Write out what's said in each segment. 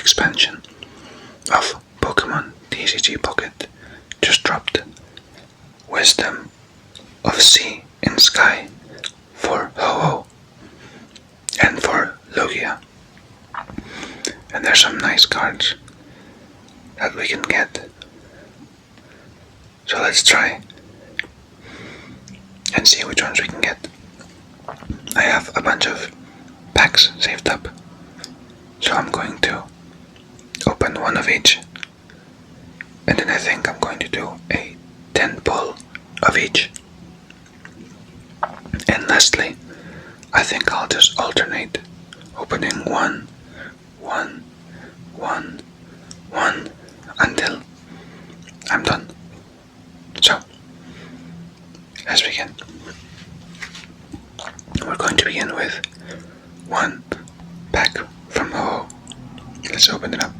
expansion of Pokemon TCG Pocket just dropped. Wisdom of Sea and Sky for Ho-Oh and for Lugia. And there's some nice cards that we can get. So let's try and see which ones we can get. I have a bunch of packs saved up, so I'm going to open one of each, and then I think I'm going to do a 10 pull of each. And lastly, I think I'll just alternate opening one, until I'm done. So, let's begin. We're going to begin with one pack from Ho-Oh. Let's open it up.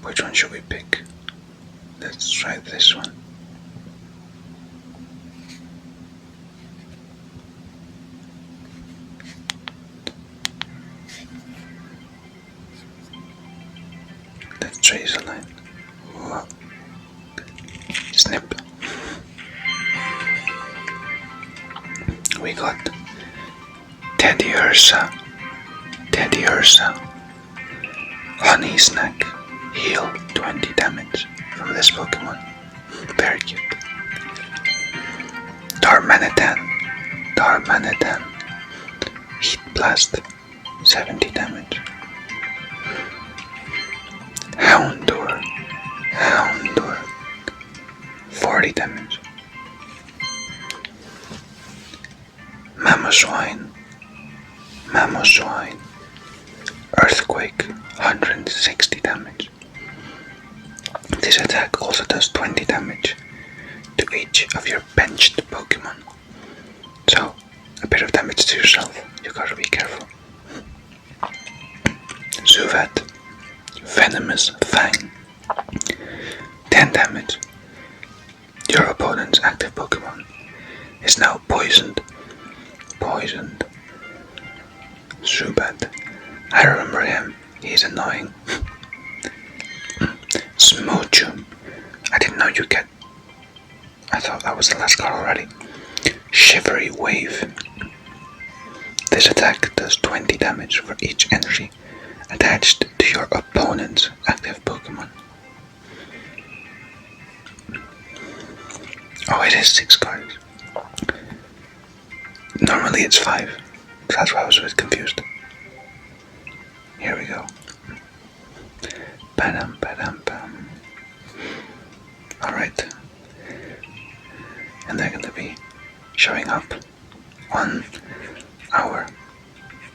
Which one should we pick? Let's try this one. Let's trace a line. Whoa. Snip. We got Teddy Ursa, Honey Snack, heal 20 damage from this Pokemon. Very cute. Darmanitan, Heat Blast, 70 damage. Houndour, 40 damage. Mamoswine, Earthquake, 160 damage. This attack also does 20 damage to each of your benched Pokemon. So, a bit of damage to yourself, you gotta be careful. Zubat, Venomous Fang, 10 damage. Your opponent's active Pokemon is now poisoned. Zubat, I remember him, he's annoying. Smochum, I didn't know you get. I thought that was the last card already. Shivery Wave. This attack does 20 damage for each energy attached to your opponent's active Pokemon. Oh, it is 6 cards. Normally it's 5, so that's why I was a bit confused. Here we go. Badam. Alright. And they're going to be showing up on our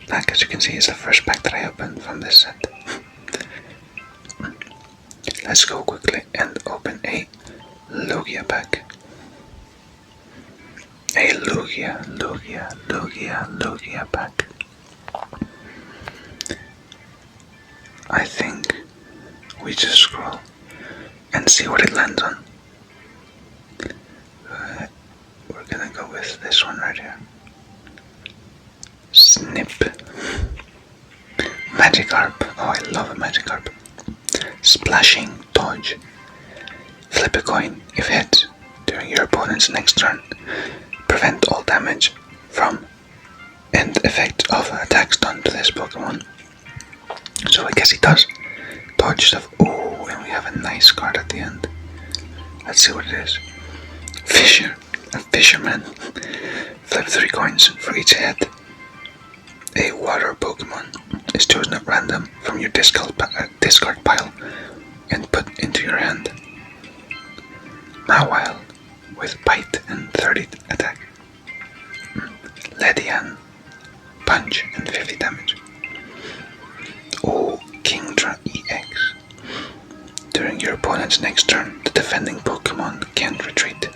pack. As you can see, it's the first pack that I opened from this set. Let's go quickly and open a Lugia pack. A Lugia pack. I think we just scroll and see what it lands on. We're gonna go with this one right here. Snip. Magikarp. Oh, I love a Magikarp. Splashing Dodge. Flip a coin if hit during your opponent's next turn. Prevent all damage from and effect of attacks done to this Pokemon. So I guess he does dodge stuff. Oh, and we have a nice card at the end. Let's see what it is. A fisherman. Flip 3 coins for each head. A water Pokemon is chosen at random from your discard pile and put into your hand. Mawile with bite and 30 attack. Ledian, punch and 50 damage. Oh, Kingdra EX. During your opponent's next turn, the defending Pokemon can't retreat.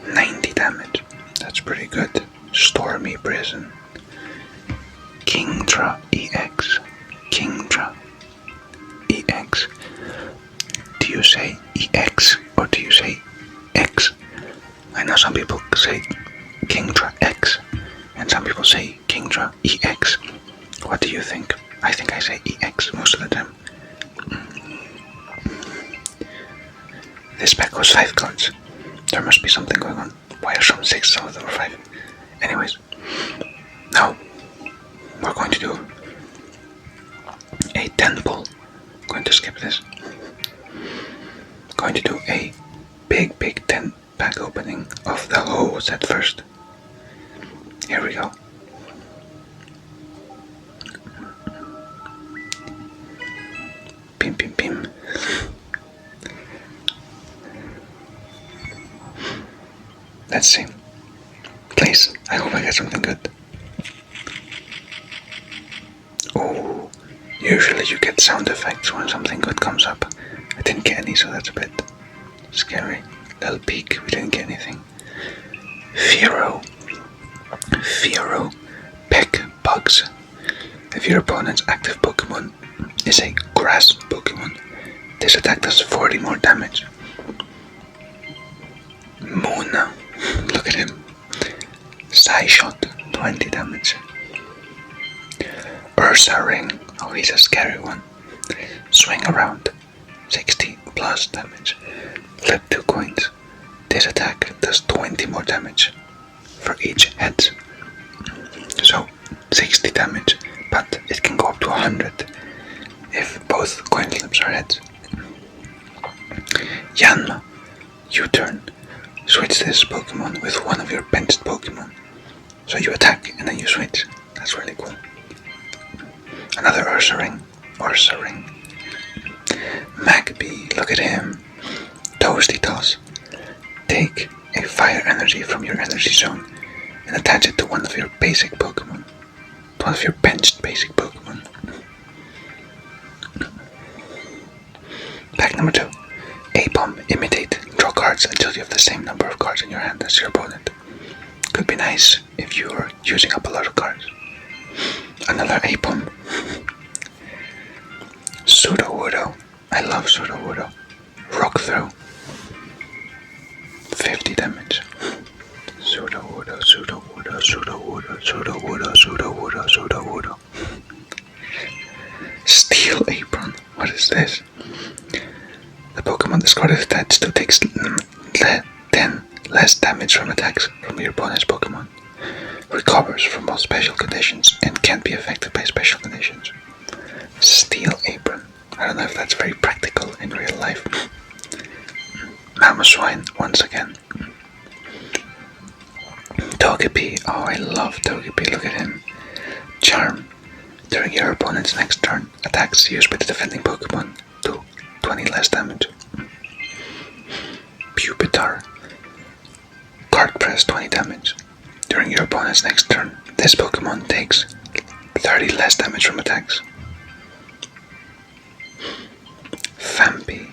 90 damage. That's pretty good. Stormy Prison. Kingdra EX. Do you say EX or do you say X? I know some people say Kingdra X and some people say Kingdra EX. What do you think? I think I say EX most of the time. This pack was 5 cards. There must be something going on. Why are some 6, some of them are 5? Anyways, now we're going to do a 10 pull. Going to skip this. Going to do a big 10 pack opening of the whole set first. Here we go. Pim pim pim. Let's see. Please, I hope I get something good. Oh, usually you get sound effects when something good comes up. I didn't get any, so that's a bit scary. Little peek, we didn't get anything. Fearow. Peck Bugs. If your opponent's active Pokemon is a grass Pokemon, this attack does 40 more damage. Mona. Look at him. Psyshot, 20 damage. Ursa Ring, oh he's a scary one. Swing Around, 60 plus damage. Flip 2 coins. This attack does 20 more damage for each head. So 60 damage, but it can go up to 100 if both coin flips are heads. Yanma, U-turn. Switch this Pokemon with one of your benched Pokemon. So you attack and then you switch. That's really cool. Another Ursa Ring. Magpie, look at him. Toasty Toss. Take a fire energy from your energy zone and attach it to one of your basic Pokemon. One of your benched basic Pokemon. Pack number 2. A-Bomb, Imitate. Draw cards until you have the same number of cards in your hand as your opponent. Could be nice if you are using up a lot of cards. Another A-Bomb. Sudowoodo. I love Sudowoodo. Rock Throw. 50 damage. Sudowoodo. Steel Apron. What is this? The Pokemon discarded attached to takes 10 less damage from attacks from your opponent's Pokemon. Recovers from all special conditions and can't be affected by special conditions. Steel Apron. I don't know if that's very practical in real life. Mamoswine once again. Togepi. Oh, I love Togepi. Look at him. Charm. During your opponent's next turn, attacks used by the defending Pokemon do 20 less damage. Pupitar. Card press 20 damage. During your opponent's next turn, this Pokemon takes 30 less damage from attacks. Fampi.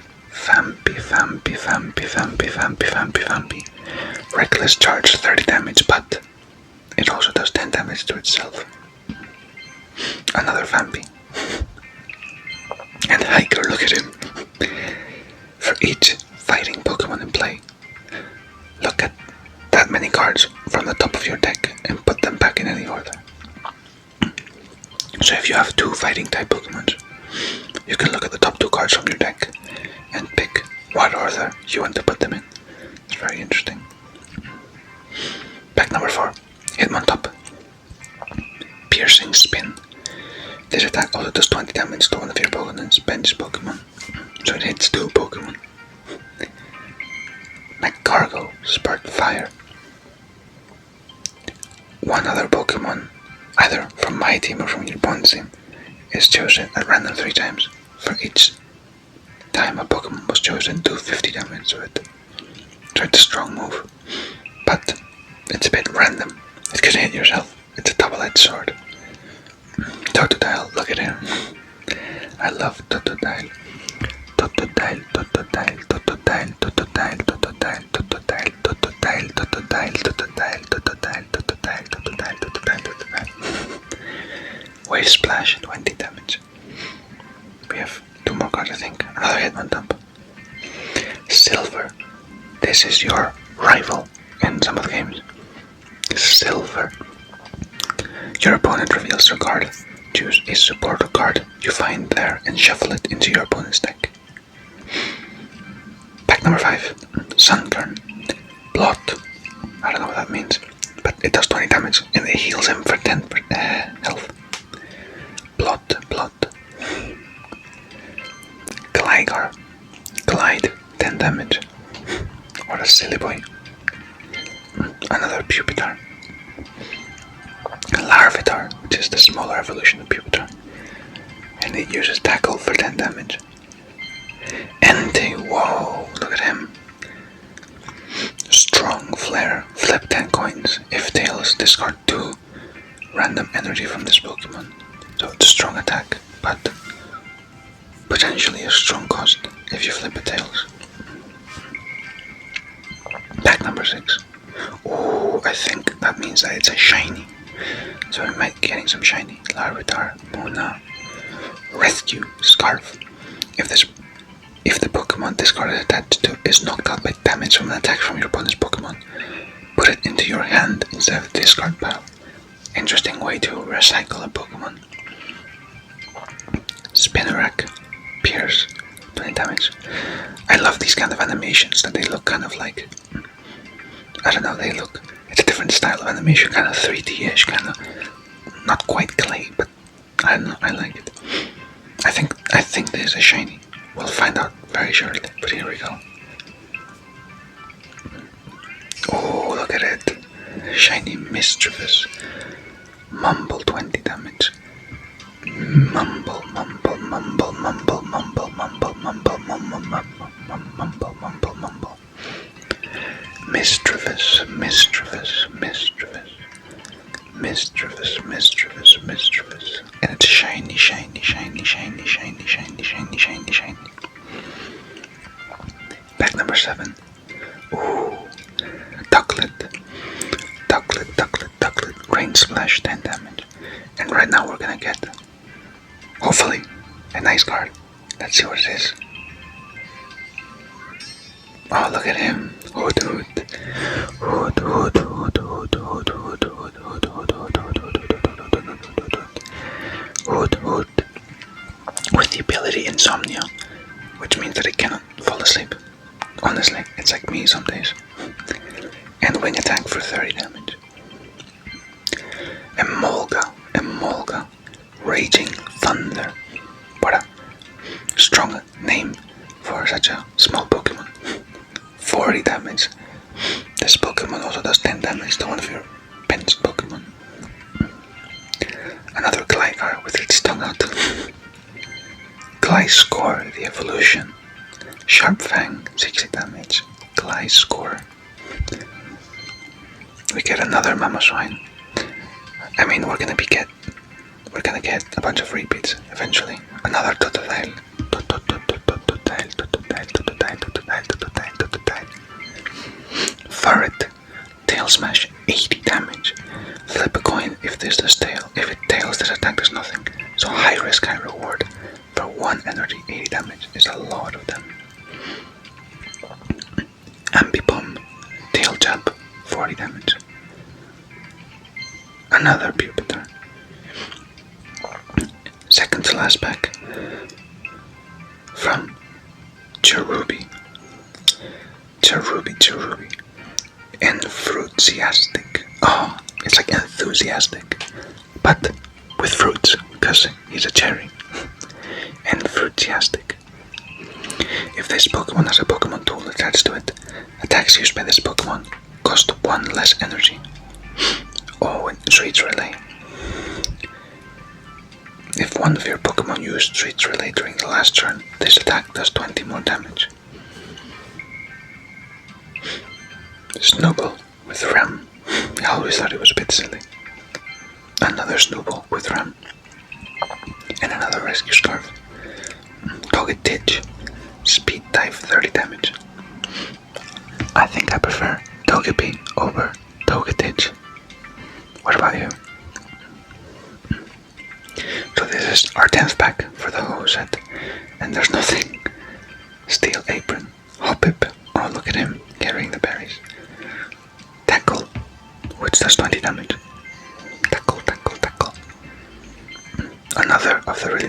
Reckless Charge 30 damage, but it also does 10 damage to itself. Another Fampi. And Hiker, look at him. For each fighting Pokemon in play, look at that many cards from the top of your deck and put them back in any order. So if you have 2 fighting type Pokemon, you can look at the top 2 cards from your deck and pick what order you want to put them in. It's very interesting. Pack number 4. Hitmontop. Piercing Spin. This attack also does 20 damage to one of your opponent's bench Pokemon. So it hits 2 Pokemon. Magcargo. Spark Fire. One other Pokemon, either from my team or from your opponent's team, is chosen at random 3 times. For each time a Pokemon was chosen, do 50 damage to it. So it's a strong move, but it's a bit random. It can hit yourself. It's a double-edged sword. Totodile, look at him. I love Totodile. Totodile. Wave Splash, 20 damage. We have 2 more cards, I think. Another Hitmontop. Silver. This is your rival in some of the games. Silver. Your opponent reveals their card. Choose a supporter card you find there and shuffle it into your opponent's deck. Pack number 5. Sunturn. Blot. I don't know what that means, but it does 20 damage and it heals him for 10 health. Blot. Gligar. Glide. 10 damage. What a silly boy. Another Pupitar. Larvitar, which is the smaller evolution of Pupitar. And it uses Tackle for 10 damage. Entei, whoa, look at him. Strong Flare, flip 10 coins. If tails, discard 2 random energy from this Pokemon. So it's a strong attack, but potentially a strong cost if you flip a tails. Pack number 6. Oh, I think that means that it's a shiny. So we might be getting some shiny. Larvitar, Mona, Rescue, Scarf. If the Pokemon discarded attached to is knocked out by damage from an attack from your opponent's Pokemon, put it into your hand instead of the discard pile. Interesting way to recycle a Pokemon. Spinarak, Pierce, 20 damage. I love these kind of animations that they look kind of like, I don't know, it's a different style of animation, kind of 3D-ish, kind of, not quite clay, but I don't know, I like it. I think this is a shiny. We'll find out very shortly, but here we go. Oh, look at it. Shiny Mischievous. Mumble, 20 damage. Mumble. Mischievous. And it's shiny. Pack number 7. Ooh. Ducklet. Rain Splash, 10 damage. And right now we're gonna get, hopefully, a nice card. Let's see what it is. Oh, look at him. Hood. With the ability Insomnia, which means that it cannot fall asleep. Honestly, it's like me some days. And wing attack for 30 damage. Emolga, Raging Thunder. What a strong name for such a small Pokemon. 40 damage. This Pokemon also does 10 damage to one of your pinched Pokemon. Another Gligar with its tongue out. Gliscor, the evolution. Sharp Fang, 60 damage. Gliscor. We get another Mamoswine. I mean, we're gonna get a bunch of repeats eventually. Another Totodile. Furret. Tail Smash, 80 damage. Flip a coin if this does tail. If it tails, this attack does nothing. So high risk, high reward. For 1 energy, 80 damage is a lot of them. Ambipom. Tail Jab, 40 damage. Another Pupitar. Second to last pack. From Cherubi. Enthusiastic. Oh, it's like enthusiastic, but with fruits, because he's a cherry. Enthusiastic. If this Pokemon has a Pokemon tool attached to it, attacks used by this Pokemon cost 1 less energy. Oh, and Streets Relay. If one of your Pokemon used Streets Relay during the last turn, this attack does 20 more damage. Snowball with Ram. I always thought it was a bit silly. Another Snowball with Ram. And another Rescue Scarf. Togetic. Speed Dive, 30 damage. I think I prefer Togepi over Togetic. What about you? So this is our 10th pack for the whole set. And there's nothing. Steel Apron. Hoppip.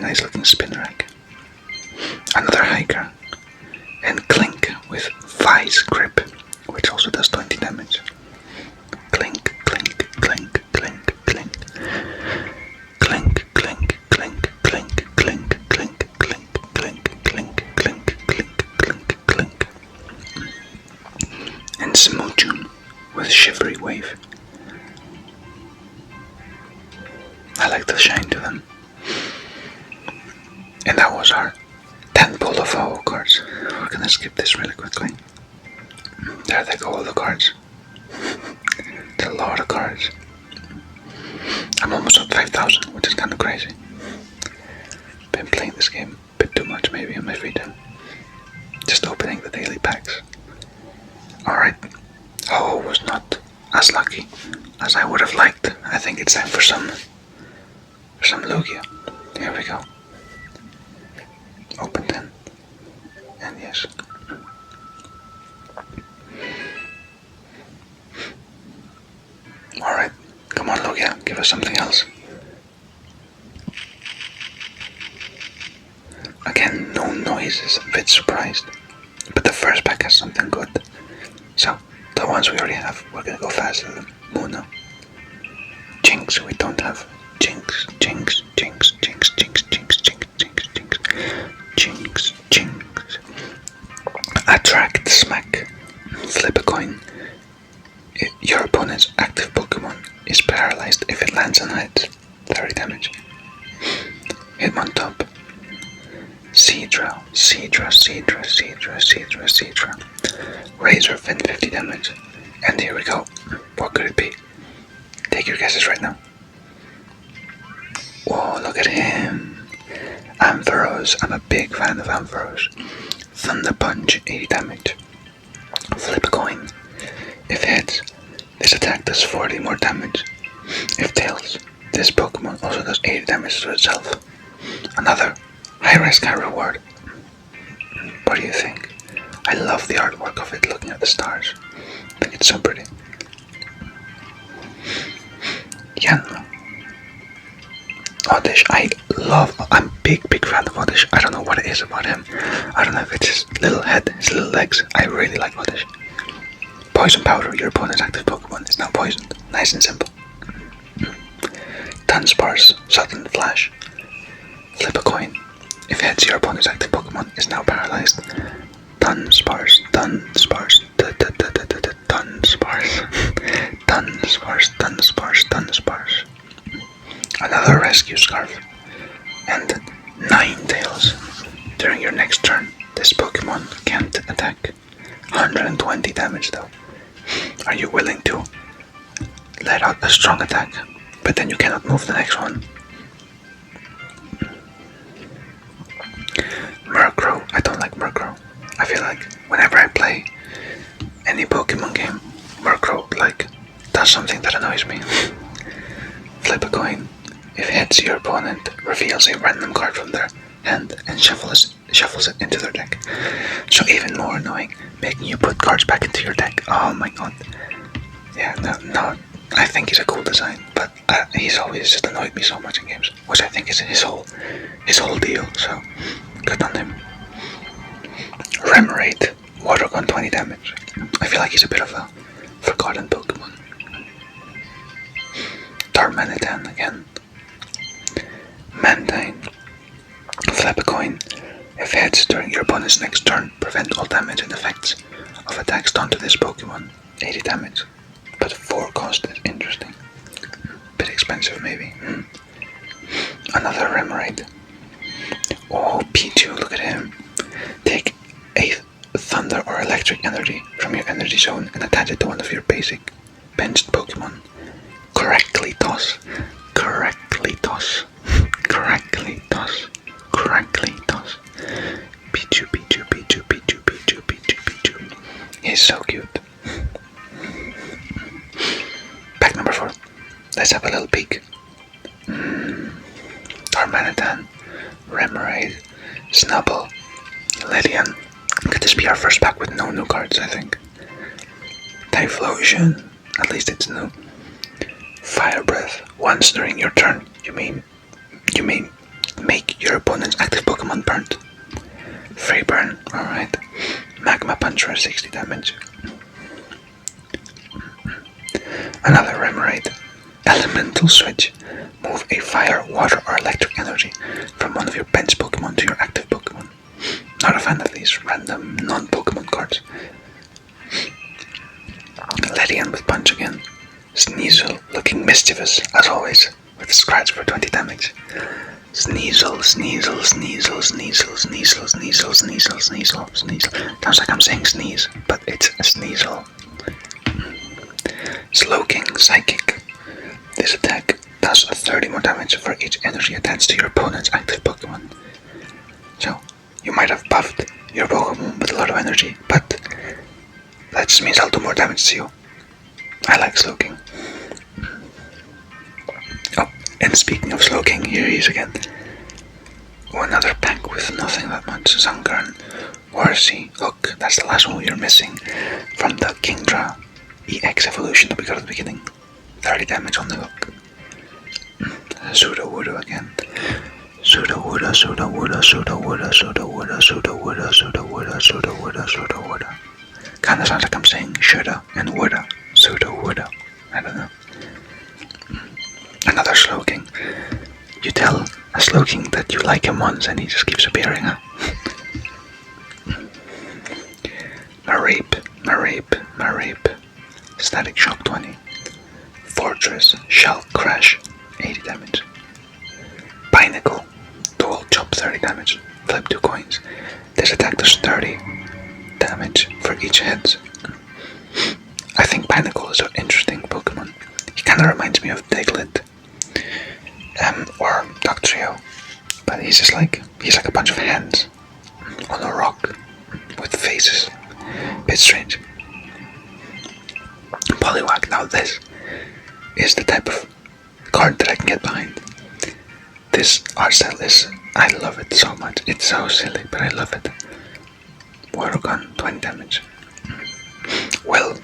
nice looking Spinarak. Another Hiker. And Clink with Vice Grip, which also does 20 damage. Clink, clink, clink, clink, clink. Clink, clink, clink, clink, clink, clink, clink, clink, clink, clink, clink, clink, clink. And Smoochun with Shivery Wave. I like the shine to them. And that was our 10 pull of our cards. We're gonna skip this really quickly. There they go, all the cards. It's a lot of cards. I'm almost at 5,000, which is kind of crazy. Been playing this game a bit too much maybe in my free time. Just opening the daily packs. Alright. Oh, was not as lucky as I would have liked. I think it's time for some Lugia. Here we go. Open 10. And yes. Alright, come on Lugia, give us something else. Again, no noises, a bit surprised. But the first pack has something good. So, the ones we already have, we're gonna go faster than Muno. Jinx, we don't have. Jinx, Jinx, Jinx, Jinx, Jinx, Jinx, Jinx, Jinx, Jinx, Jinx, Jinx. Attract, Smack, flip a coin. Your opponent's active Pokemon is paralyzed if it lands on hit. 30 damage. Hitmontop. Seadra, Seadra, Seadra, Seadra, Seadra, Seadra. Razor Fin 50 damage. And here we go. What could it be? Take your guesses right now. Whoa, look at him. Ampharos. I'm a big fan of Ampharos. Thunder Punch, 80 damage. Flip a coin. If heads, this attack does 40 more damage. If tails, this Pokemon also does 80 damage to itself. Another high risk, high reward. What do you think? I love the artwork of it looking at the stars. I think it's so pretty. Yanma. Oddish, I'm a big fan of Oddish. I don't know what it is about him. I don't know if it's his little head, his little legs. I really like Oddish. Poison Powder, your opponent's active Pokemon is now poisoned. Nice and simple. Dunsparce, Sudden Flash. Flip a coin. If heads, your opponent's active Pokemon is now paralyzed. Dunsparce, Dunsparce, Dunsparce, Dunsparce, Dunsparce, Dunsparce. Another Rescue Scarf. And Ninetales. During your next turn, this Pokemon can't attack. 120 damage though. Are you willing to let out a strong attack, but then you cannot move the next one? Murkrow. I don't like Murkrow. I feel like whenever I play any Pokemon game, Murkrow does something that annoys me. Flip a coin. If heads, your opponent reveals a random card from their hand and shuffles it into their deck. So even more annoying, making you put cards back into your deck. Oh my god. Yeah, no, I think he's a cool design, but he's always just annoyed me so much in games, which I think is his whole deal, so good on him. Remoraid, Water Gun 20 damage. I feel like he's a bit of a forgotten Pokemon. Darmanitan again. Mantine. Flip a coin. If heads, during your opponent's next turn, prevent all damage and effects of attacks done to this Pokemon. 80 damage. But 4 cost is interesting. Bit expensive maybe. Another Remoraid. Oh, Pichu, look at him. Take a thunder or electric energy from your energy zone and attach it to one of your basic benched Pokemon. Correctly toss. Correctly toss. Correctly toss. Correctly toss. Pichu, Pichu, Pichu, Pichu, Pichu, Pichu, Pichu. He's so cute. Pack number 4. Let's have a little peek. Darmanitan, Remoraid, Snubbull, Lillian. Could this be our first pack with no new cards, I think? Typhlosion, at least it's new. Fire Breath, once during your turn. You mean make your opponent's active Pokemon burnt. Free burn, alright. Magma Punch for 60 damage. Another Remoraid. Elemental Switch. Move a fire, water, or electric energy from one of your bench Pokemon to your active Pokemon. Not a fan of these random non-Pokemon cards. Ledian with Punch again. Sneasel, looking mischievous as always, with Scratch for 20 damage. Sneasel, Sneasel, Sneasel, Sneasel, Sneasel, Sneasel, Sneasel, Sneasel, Sneasel. Sounds like I'm saying sneeze, but it's a Sneasel. Slowking, Psychic. This attack does 30 more damage for each energy attached to your opponent's active Pokemon. So, you might have buffed your Pokemon with a lot of energy, but that just means I'll do more damage to you. I like Slowking. Oh, and speaking of Slowking, here he is again. Oh, another pack with nothing that much. Zungarn, Warsey, Hook. That's the last one we are missing from the Kingdra EX evolution that we got at the beginning. 30 damage on the Hook. Sudowoodo again. Sudowoodo, Sudowoodo, Sudowoodo, Sudowoodo, Sudowoodo, Sudowoodo, Sudowoodo, Sudowoodo. Kinda sounds like I'm saying shoulda and woulda. Sudowoodo. I don't know. Another Slowking. You tell a Slowking that you like him once and he just keeps appearing, huh? Mareep. Static Shock 20. Fortress, Shell Crash, 80 damage. Pinnacle, Dual Chop 30 damage. Flip 2 coins. This attack does 30 damage for each hit. I think Pinnacle is an interesting Pokemon. He kinda reminds me of Diglett. Or Dugtrio. But he's like a bunch of hands on a rock with faces. Bit strange. Poliwag, now this is the type of card that I can get behind. This art style is, I love it so much. It's so silly, but I love it. Water Gun, 20 damage. Will.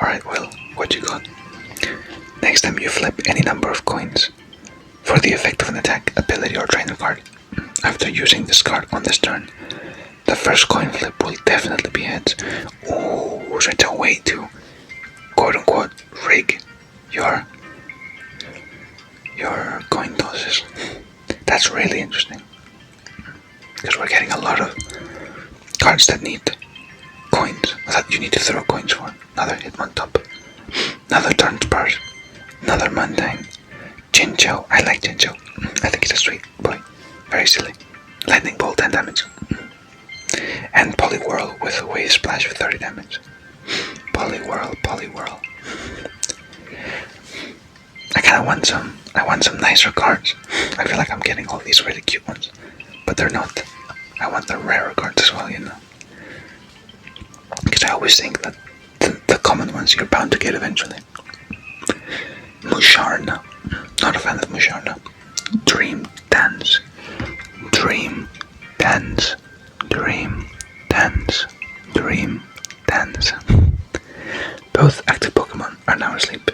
Alright, Will, what you got? Next time you flip any number of coins for the effect of an attack, ability, or trainer card, after using this card on this turn, the first coin flip will definitely be heads. Oh, so it's a way to quote-unquote rig your coin tosses. That's really interesting, because we're getting a lot of cards that need coins, that you need to throw coins for. Another Hitmontop, another Turnspurs, another Mundine, Chinchou. I like Chinchou. I think it's a sweet boy. Very silly. Lightning Bolt, 10 damage. And Poliwhirl with a Wave Splash for 30 damage. Poliwhirl. I want some nicer cards. I feel like I'm getting all these really cute ones, but they're not. I want the rarer cards as well, you know. Because I always think that the common ones you're bound to get eventually. Musharna. Not a fan of Musharna. Dream Dance. Both active Pokemon are now asleep,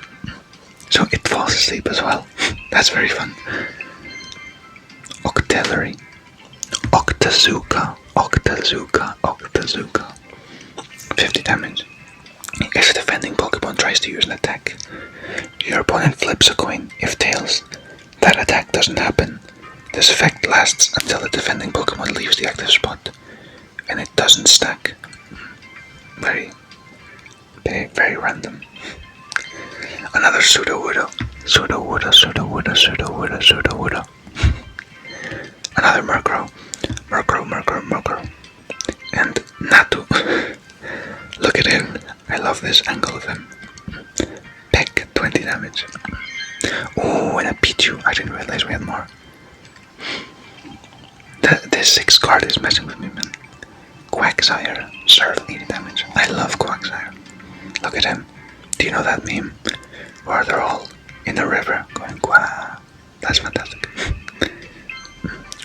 so it falls asleep as well. That's very fun. Octillery. Octazooka. 50 damage. If a defending Pokemon tries to use an attack, your opponent flips a coin. If tails, that attack doesn't happen. This effect lasts until the defending Pokemon leaves the active spot, and it doesn't stack. Very random. Another Sudowoodo. Another Murkrow. And Natu. Look at him. I love this angle of him. Peck, 20 damage. Oh, and a Pichu. I didn't realize we had more. This 6 card is messing with me, man. Quagsire, Surf, 80 damage. I love Quagsire. Look at him. Do you know that meme? Where they're all in the river going quack. That's fantastic.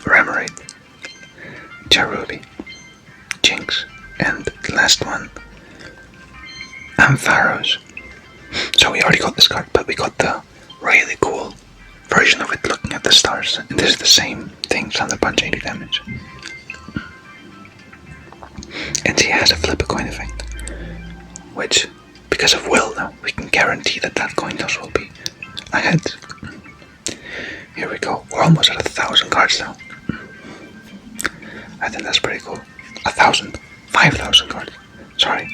Remoraid, Cherubi, Jinx, and the last one, Ampharos. So we already got this card, but we got the really cool version of it looking at the stars. And this is the same thing, Thunder Punch 80 damage. And he has a flip a coin effect, which, because of will now, we can guarantee that that coin toss will be ahead. Here we go. We're almost at 1,000 cards now. I think that's pretty cool. 1,000. 5,000 cards. Sorry.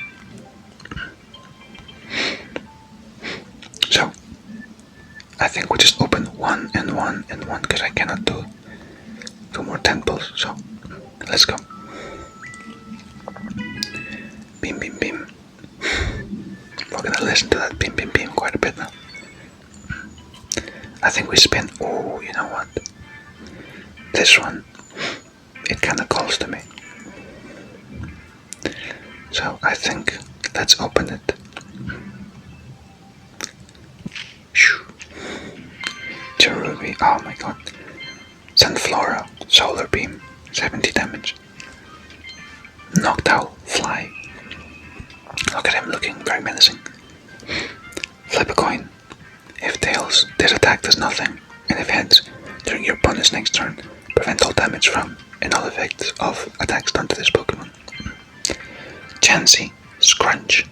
So, I think we just open 1 and 1 and 1 because I cannot do 2 more 10 pulls. So, let's go. Beam, beam, beam. We're gonna listen to that beam, beam, beam quite a bit now. I think we spin. Oh, you know what? This one, it kinda calls to me. So I think let's open it. Cherubi, oh my god. Sunflora, Solar Beam, 70 damage. Noctowl, Fly. Look at him looking very menacing. Flip a coin. If tails, this attack does nothing, and if heads, during your opponent's next turn, prevent all damage from and all effects of attacks done to this Pokemon. Chansey, Scrunch.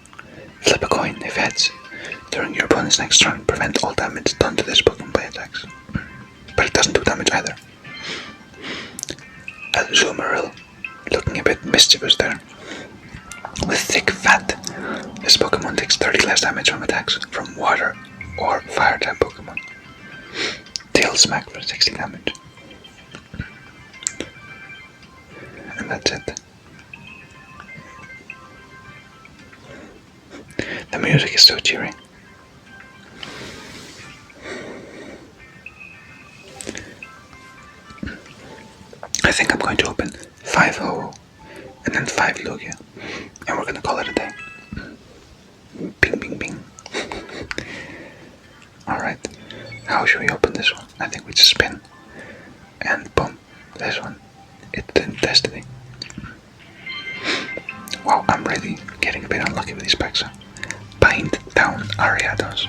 Flip a coin. If heads, during your opponent's next turn, prevent all damage done to this Pokemon by attacks. But it doesn't do damage either. Azumarill, looking a bit mischievous there. With Thick Fat, this Pokemon takes 30 less damage from attacks from water or fire type Pokemon. Tail Smack for 60 damage. And that's it. The music is so cheery. I think I'm going to open 5 Ho and then 5 Lugia, and we're gonna call it a day. Bing, bing, bing. Alright, how should we open this one? I think we just spin, and boom, this one. It's Destiny. Wow, I'm really getting a bit unlucky with these packs. Bind down Ariados.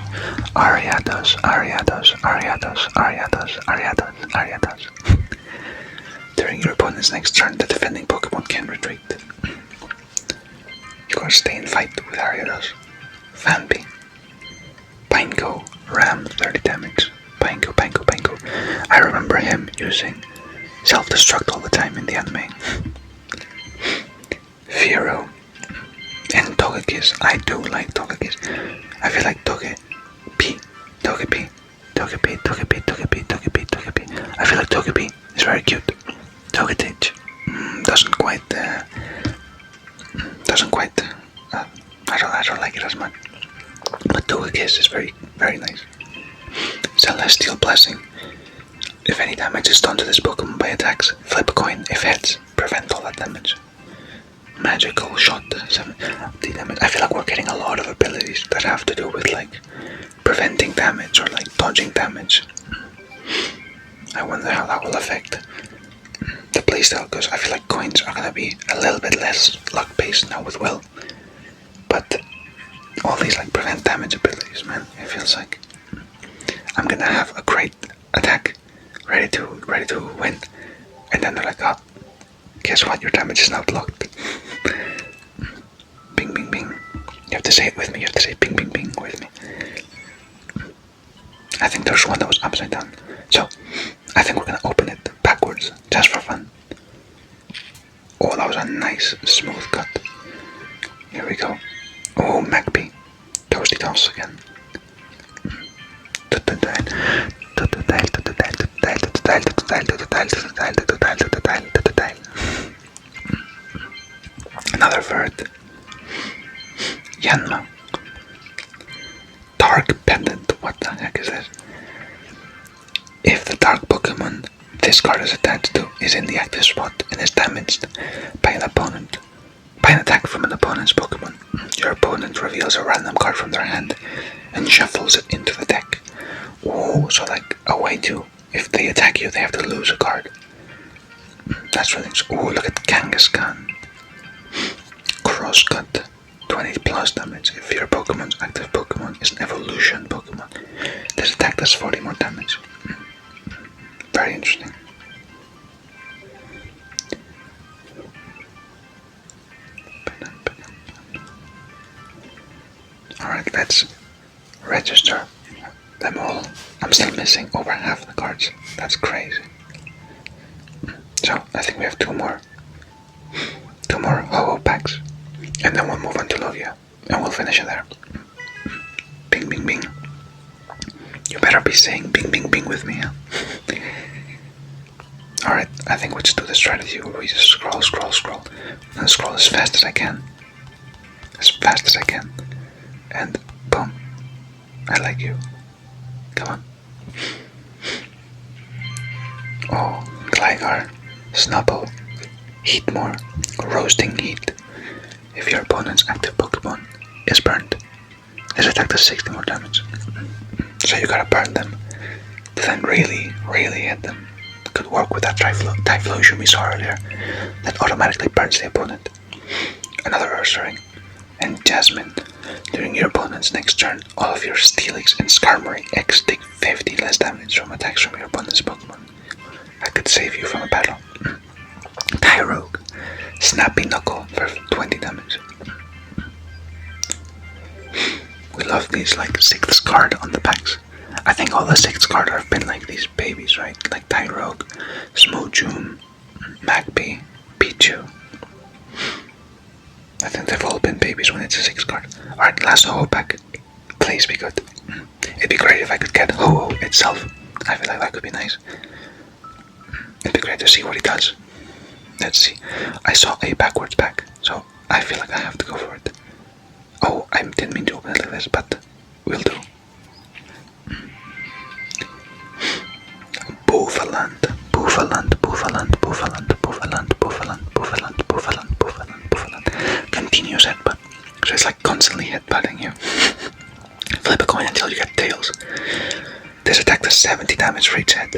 Ariados, Ariados, Ariados, Ariados, Ariados, Ariados. During your opponent's next turn, the defending Pokemon can retreat. You gotta stay and fight with Ariados. Fanby. Pineco, Ram, 30 damage. Pineco, Pineco, Pineco. I remember him using self-destruct all the time in the anime. Firo. And Togekiss. I do like Togekiss. I feel like Togepi. Togepi. Togepi, Togepi, Togepi, Togepi, Togepi. I feel like Togepi is very cute. Togetic doesn't quite I don't like it as much. But Togekiss is very, very nice. Celestial Blessing. If any damage is done to this Pokemon by attacks, flip a coin. If heads, prevent all that damage. Magical Shot, 70 damage. I feel like we're getting a lot of abilities that have to do with like preventing damage or like dodging damage. I wonder how that will affect the playstyle, because I feel like coins are gonna be a little bit less luck based now with will. But all these like prevent damage abilities, man, it feels like I'm gonna have a great attack ready to win, and then they're like, oh, guess what, your damage is now blocked. Bing bing bing. You have to say it with me, you have to say bing bing bing with me. I think there's one that was upside down. So I think we're gonna open it backwards, just for fun. Oh, that was a nice smooth cut. Here we go. Oh, Magpie. Toasty toss again. Another bird. Yanma. Dark Pendant. What the heck is this? If the dark Pokemon this card is attached to is in the active spot and is damaged by an attack from an opponent's Pokemon, your opponent reveals a random card from their hand and shuffles it into the deck. Oh, so like a way to, if they attack you, they have to lose a card. That's really interesting. Oh, look at Kangaskhan. Crosscut. 20 plus damage. If your Pokemon's active Pokemon is an evolution Pokemon, this attack does 40 more damage. Alright, let's register them all. I'm still missing over half the cards. That's crazy. So I think we have two more Ho-Oh packs. And then we'll move on to Lugia. And we'll finish it there. Bing, bing, bing. You better be saying bing, bing, bing with me, huh? Alright, I think we just do the strategy where we just scroll. I'm gonna scroll as fast as I can. And boom. I like you. Come on. Oh, Gligar, Snubbull, Heatmore, Roasting Heat. If your opponent's active Pokemon is burned, this attack does 60 more damage. So you gotta burn them to then really hit them. Could work with that Typhlosion we saw earlier that automatically burns the opponent. Another Ursaring and Jasmine. During your opponent's next turn, all of your Steelix and Skarmory X take 50 less damage from attacks from your opponent's Pokemon. I could save you from a battle. Tyrogue, Snappy Knuckle for 20 damage. We love these like 6th card on the packs. I think all the 6th card have been like these babies, right? Like Tyrogue, Smoochum, Magpie, Pichu. I think they've all been babies when it's a 6th card. Alright, last Ho-Oh pack. Please be good. It'd be great if I could get Ho-Oh itself. I feel like that could be nice. It'd be great to see what he does. Let's see. I saw a backwards pack, so I feel like I have to go for it. Oh, I didn't mean to open it like this, but will do. Buffaland. Continuous headbutt. So it's like constantly headbutting you. Flip a coin until you get tails. This attack does 70 damage for each head.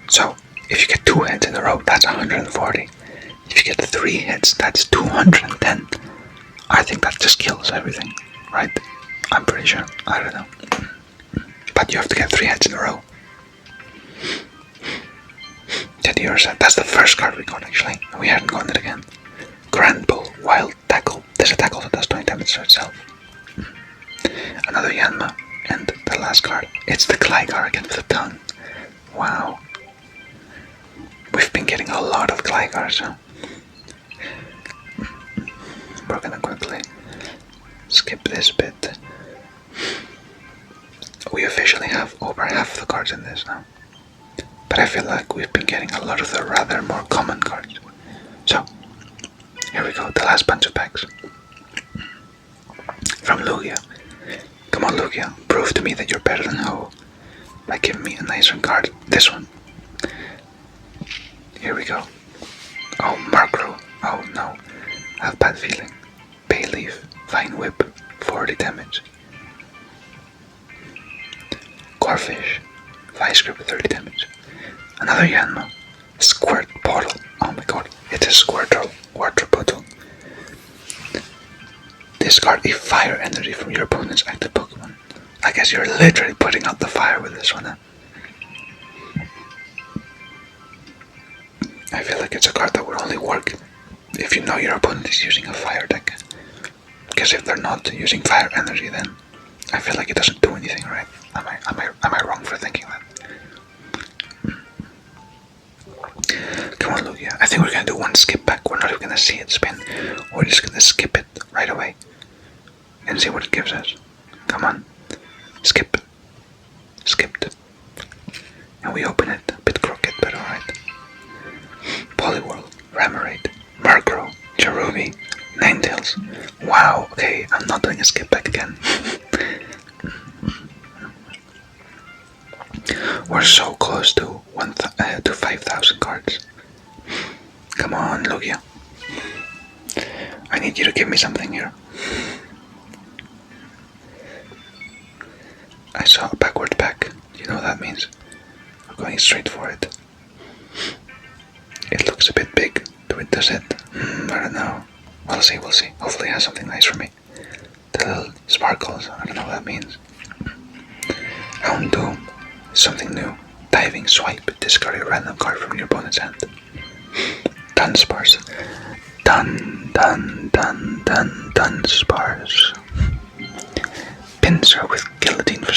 So if you get 2 hits in a row, that's 140. If you get 3 hits, that's 210. I think that just kills everything, right? I'm pretty sure. I don't know. But you have to get 3 hits in a row. Teddy Ursa, that's the first card we got actually. We hadn't gotten it again. Grand Bull, Wild Tackle. This attack also does 20 damage to itself. Another Yanma, and the last card. It's the Gligar again with a tongue. Wow. We've been getting a lot of Gligars, huh? We're gonna quickly skip this bit. We officially have over half the cards in this now. But I feel like we've been getting a lot of the rather more common cards. So, here we go, the last bunch of packs. From Lugia. Come on Lugia, prove to me that you're better than Ho by giving me a nicer card. This one. Here we go. Oh, Murkrow. Oh no. I have a bad feeling. Bayleaf, Vine Whip, 40 damage. Corphish, Vice Grip, 30 damage. Another Yanma. Squirt Portal. Oh my god, it's a Squirtle. Water Bottle. Discard a fire energy from your opponent's active Pokemon. I guess you're literally putting out the fire with this one, huh? I feel like it's a card that would only work if you know your opponent is using a fire deck. Because if they're not using fire energy, then I feel like it doesn't do anything, right? Am I wrong for thinking that? Come on, Lugia. I think we're gonna do one skip back. We're not even gonna see it spin. We're just gonna skip it right away and see what it gives us. Come on. Skip. Skipped. And we open it. A bit crooked, but alright. Poliwhirl, Remoraid, Murkrow, Cherubi, Ninetales. Wow, okay, I'm not doing a skip back again. We're so close to 5,000 cards. Come on, Lugia. I need you to give me something here. I saw a backward pack. You know what that means? We're going straight for it. It looks a bit big. Does it? I don't know. We'll see. Hopefully it has something nice for me. The little sparkles. I don't know what that means. Houndoom. Something new. Diving Swipe. Discard a random card from your opponent's hand. Dunsparce. Dunsparce.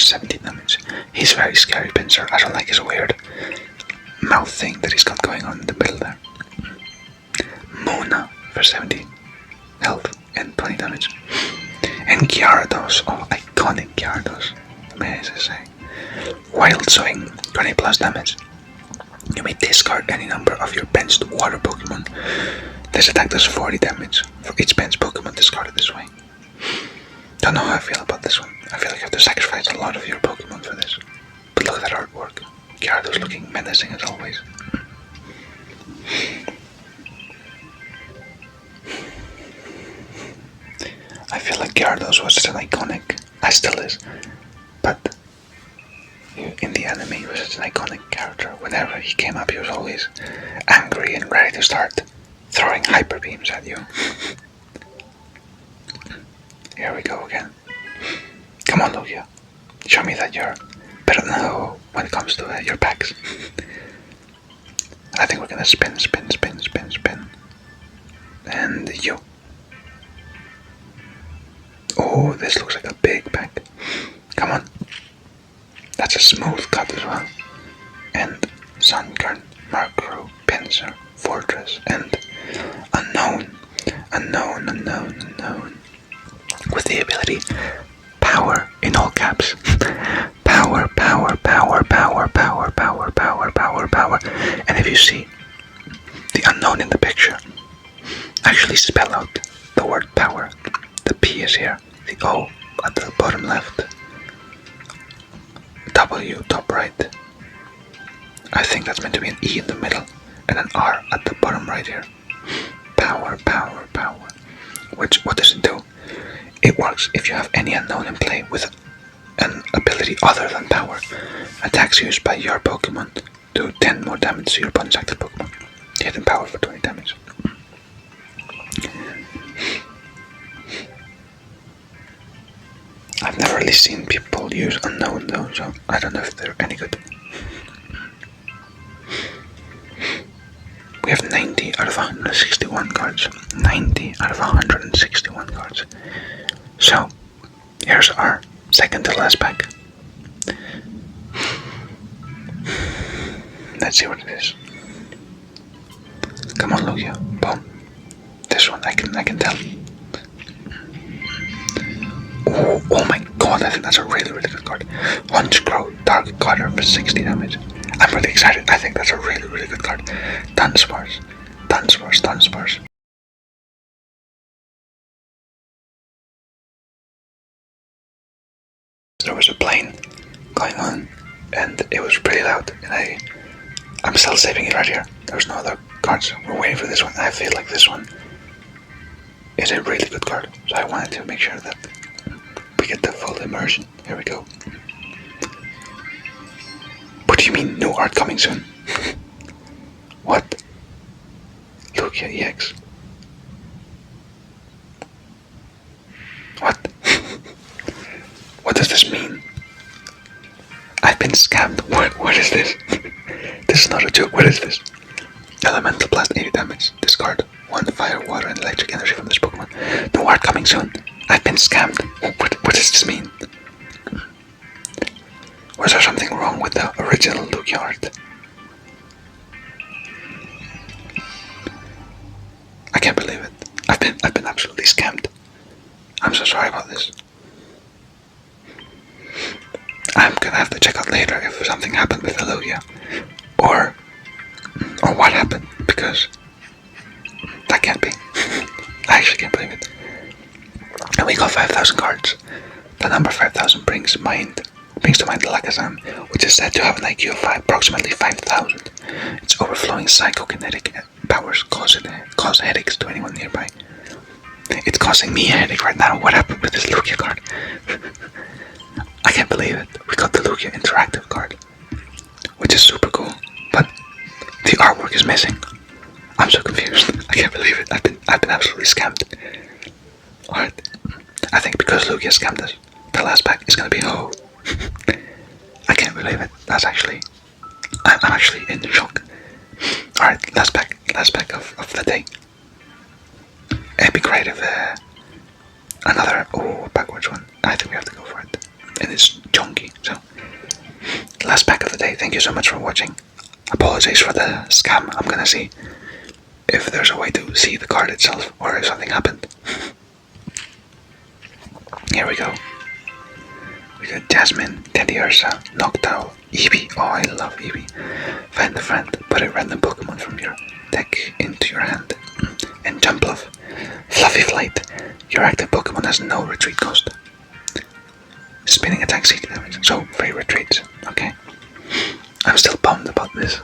17 damage. He's very scary, Pinsir. I don't like his weird mouth thing that he's got going on in the middle there. Mona for 17 health and 20 damage. And Gyarados, oh, iconic Gyarados, may I say. Wild Swing, 20 plus damage. You may discard any number of your benched water Pokemon. This attack does 40 damage for each benched Pokemon discarded this way. Don't know how I feel about this one. I feel like you have to sacrifice a lot of your Pokemon for this. But look at that artwork. Gyarados looking menacing as always. I feel like Gyarados was such an iconic, still is, but in the anime he was such an iconic character. Whenever he came up he was always angry and ready to start throwing hyper beams at you. Here we go again. Come on, Lugia. Show me that you're better than who when it comes to your packs. I think we're gonna spin. And you. Oh, this looks like a big pack. Come on. That's a smooth cut as well. And Sunkern, Murkrow, Pinsir, Fortress, and Unknown. With the ability Power in all caps. Power. And if you see the Unknown in the picture, actually spell out the word power. The P is here, the O at the bottom left, W top right. I think that's meant to be an E in the middle and an R at the bottom right here. Power. Which, what does it do? It works if you have any Unknown in play with an ability other than power. Attacks used by your Pokemon do 10 more damage to your opponent's active Pokemon. Hidden power for 20 damage. I've never really seen people use Unknown though, so I don't know if they're any good. We have 90 out of 161 cards. 90 out of 161 cards. So, here's our second to last pack. Let's see what it is. Come on, Lugia. Boom. This one I can tell. Oh my god, I think that's a really good card. Honchkrow, Dark Cutter for 60 damage. I'm really excited. I think that's a really good card. Dunsparce. There was a plane going on and it was pretty loud and I'm still saving it right here. There's no other cards. We're waiting for this one. I feel like this one is a really good card. So I wanted to make sure that we get the full immersion. Here we go. What do you mean new art coming soon? What? Lugia EX. What? What does this mean? I've been scammed. What is this? This is not a joke. What is this? Elemental Blast 80 damage. Discard 1 fire, water, and electric energy from this Pokemon. No art coming soon. I've been scammed. What does this mean? Was there something wrong with the original Lugia art? I can't believe it. I've been absolutely scammed. I'm so sorry about this. I'm gonna have to check out later if something happened with the Lugia. Or what happened, because that can't be. I actually can't believe it. And we got 5,000 cards. The number 5,000 brings to mind Alakazam, which is said to have an IQ of approximately 5,000. Its overflowing psychokinetic powers cause headaches to anyone nearby. It's causing me a headache right now. What happened with this Lugia card? I can't believe it. We got the Lugia interactive card, which is super cool, but the artwork is missing. I'm so confused. I can't believe it. I've been absolutely scammed. Alright. I think because Lugia scammed us, the last pack is gonna be Ho. I can't believe it. I'm actually in shock. Alright, last pack of the day. It'd be great if another backwards one. I think we have to go for it. And it's Junk. chunky. So, last pack of the day. Thank you so much for watching. Apologies for the scam. I'm gonna see if there's a way to see the card itself or if something happened. Here we go. We got Jasmine, Teddy Ursa, Noctowl, Eevee. Oh, I love Eevee. Find a friend, put a random Pokemon from your deck into your hand. And Jumpluff. Fluffy Flight. Your active Pokemon has no retreat cost. Spinning attack, seek damage. So, free retreats. Okay. I'm still bummed about this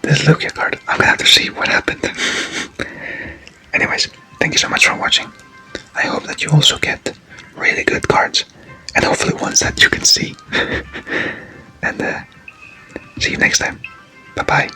Lugia card. I'm gonna have to see what happened. Anyways, thank you so much for watching. I hope that you also get really good cards. And hopefully ones that you can see. And see you next time. Bye bye.